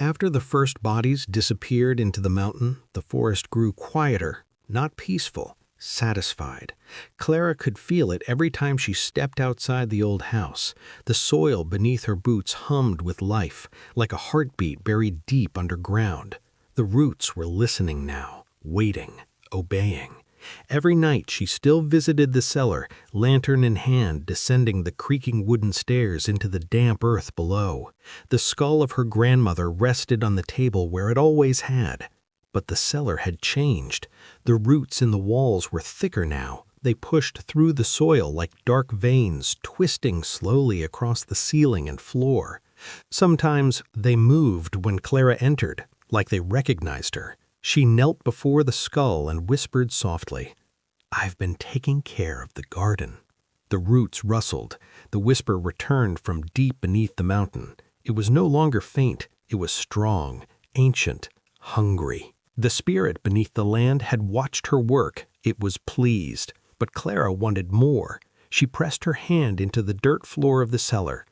After the first bodies disappeared into the mountain, the forest grew quieter, not peaceful, satisfied. Clara could feel it every time she stepped outside the old house. The soil beneath her boots hummed with life, like a heartbeat buried deep underground. The roots were listening now, waiting, obeying. Every night she still visited the cellar, lantern in hand, descending the creaking wooden stairs into the damp earth below. The skull of her grandmother rested on the table where it always had. But the cellar had changed. The roots in the walls were thicker now. They pushed through the soil like dark veins, twisting slowly across the ceiling and floor. Sometimes they moved when Clara entered, like they recognized her. She knelt before the skull and whispered softly, "I've been taking care of the garden." The roots rustled. The whisper returned from deep beneath the mountain. It was no longer faint. It was strong, ancient, hungry. The spirit beneath the land had watched her work. It was pleased. But Clara wanted more. She pressed her hand into the dirt floor of the cellar.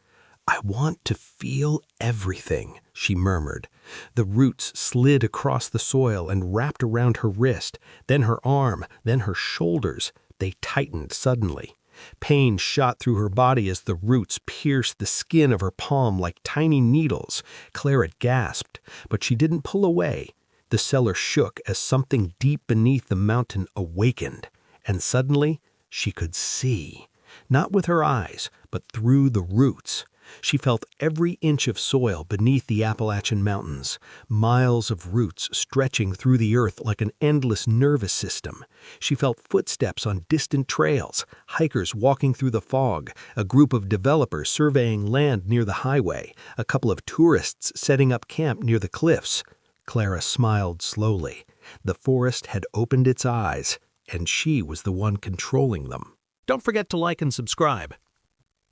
"I want to feel everything," she murmured. The roots slid across the soil and wrapped around her wrist, then her arm, then her shoulders. They tightened suddenly. Pain shot through her body as the roots pierced the skin of her palm like tiny needles. Clara gasped, but she didn't pull away. The cellar shook as something deep beneath the mountain awakened, and suddenly she could see, not with her eyes, but through the roots. She felt every inch of soil beneath the Appalachian Mountains, miles of roots stretching through the earth like an endless nervous system. She felt footsteps on distant trails, hikers walking through the fog, a group of developers surveying land near the highway, a couple of tourists setting up camp near the cliffs. Clara smiled slowly. The forest had opened its eyes, and she was the one controlling them. Don't forget to like and subscribe.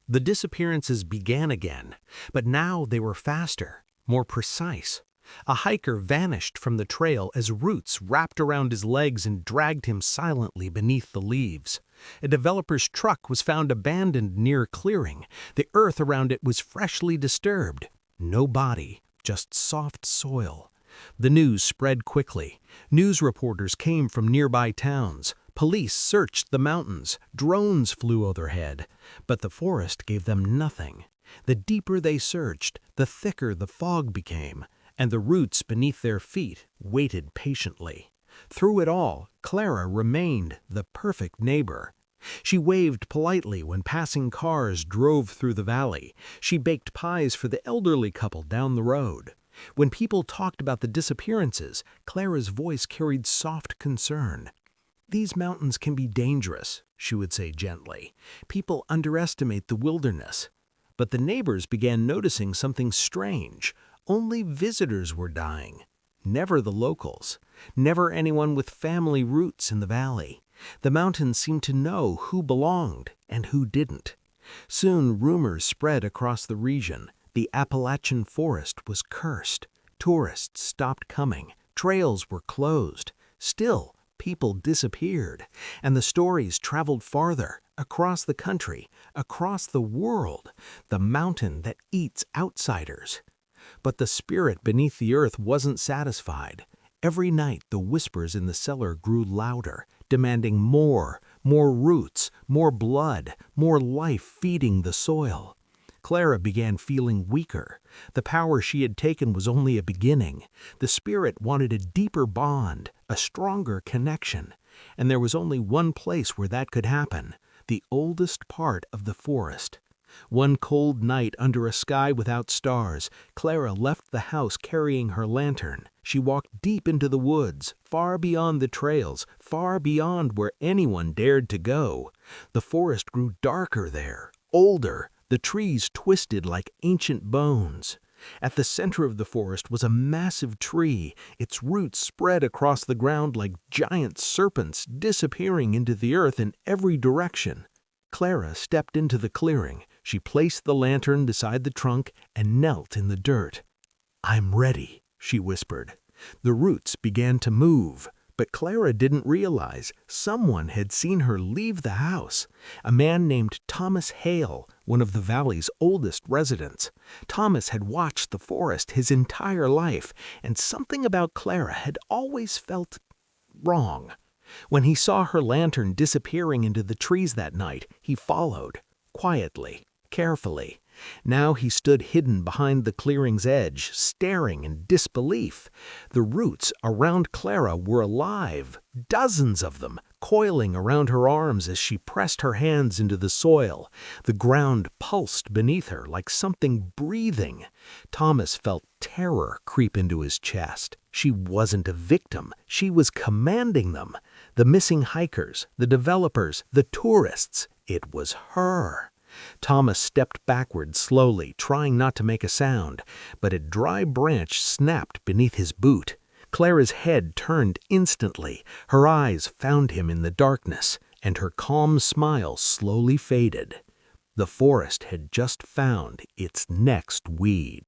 The disappearances began again, but now they were faster, more precise. A hiker vanished from the trail as roots wrapped around his legs and dragged him silently beneath the leaves. A developer's truck was found abandoned near a clearing. The earth around it was freshly disturbed. No body, just soft soil. The news spread quickly. News reporters came from nearby towns. Police searched the mountains. Drones flew overhead. But the forest gave them nothing. The deeper they searched, the thicker the fog became, and the roots beneath their feet waited patiently. Through it all, Clara remained the perfect neighbor. She waved politely when passing cars drove through the valley. She baked pies for the elderly couple down the road. When people talked about the disappearances, Clara's voice carried soft concern. "These mountains can be dangerous," she would say gently. "People underestimate the wilderness." But the neighbors began noticing something strange. Only visitors were dying. Never the locals. Never anyone with family roots in the valley. The mountains seemed to know who belonged and who didn't. Soon rumors spread across the region. The Appalachian forest was cursed. Tourists stopped coming. Trails were closed. Still, people disappeared, and the stories traveled farther, across the country, across the world, the mountain that eats outsiders. But the spirit beneath the earth wasn't satisfied. Every night the whispers in the cellar grew louder, demanding more roots, more blood, more life feeding the soil. Clara began feeling weaker. The power she had taken was only a beginning. The spirit wanted a deeper bond, a stronger connection. And there was only one place where that could happen, the oldest part of the forest. One cold night under a sky without stars, Clara left the house carrying her lantern. She walked deep into the woods, far beyond the trails, far beyond where anyone dared to go. The forest grew darker there, older. The trees twisted like ancient bones. At the center of the forest was a massive tree, its roots spread across the ground like giant serpents, disappearing into the earth in every direction. Clara stepped into the clearing. She placed the lantern beside the trunk and knelt in the dirt. "I'm ready," she whispered. The roots began to move, But Clara didn't realize someone had seen her leave the house. A man named Thomas Hale, one of the valley's oldest residents. Thomas had watched the forest his entire life, and something about Clara had always felt wrong. When he saw her lantern disappearing into the trees that night, he followed, quietly, carefully. Now he stood hidden behind the clearing's edge, staring in disbelief. The roots around Clara were alive, dozens of them, coiling around her arms as she pressed her hands into the soil. The ground pulsed beneath her like something breathing. Thomas felt terror creep into his chest. She wasn't a victim. She was commanding them. The missing hikers, the developers, the tourists. It was her. Thomas stepped backward slowly, trying not to make a sound, but a dry branch snapped beneath his boot. Clara's head turned instantly. Her eyes found him in the darkness, and her calm smile slowly faded. The forest had just found its next weed.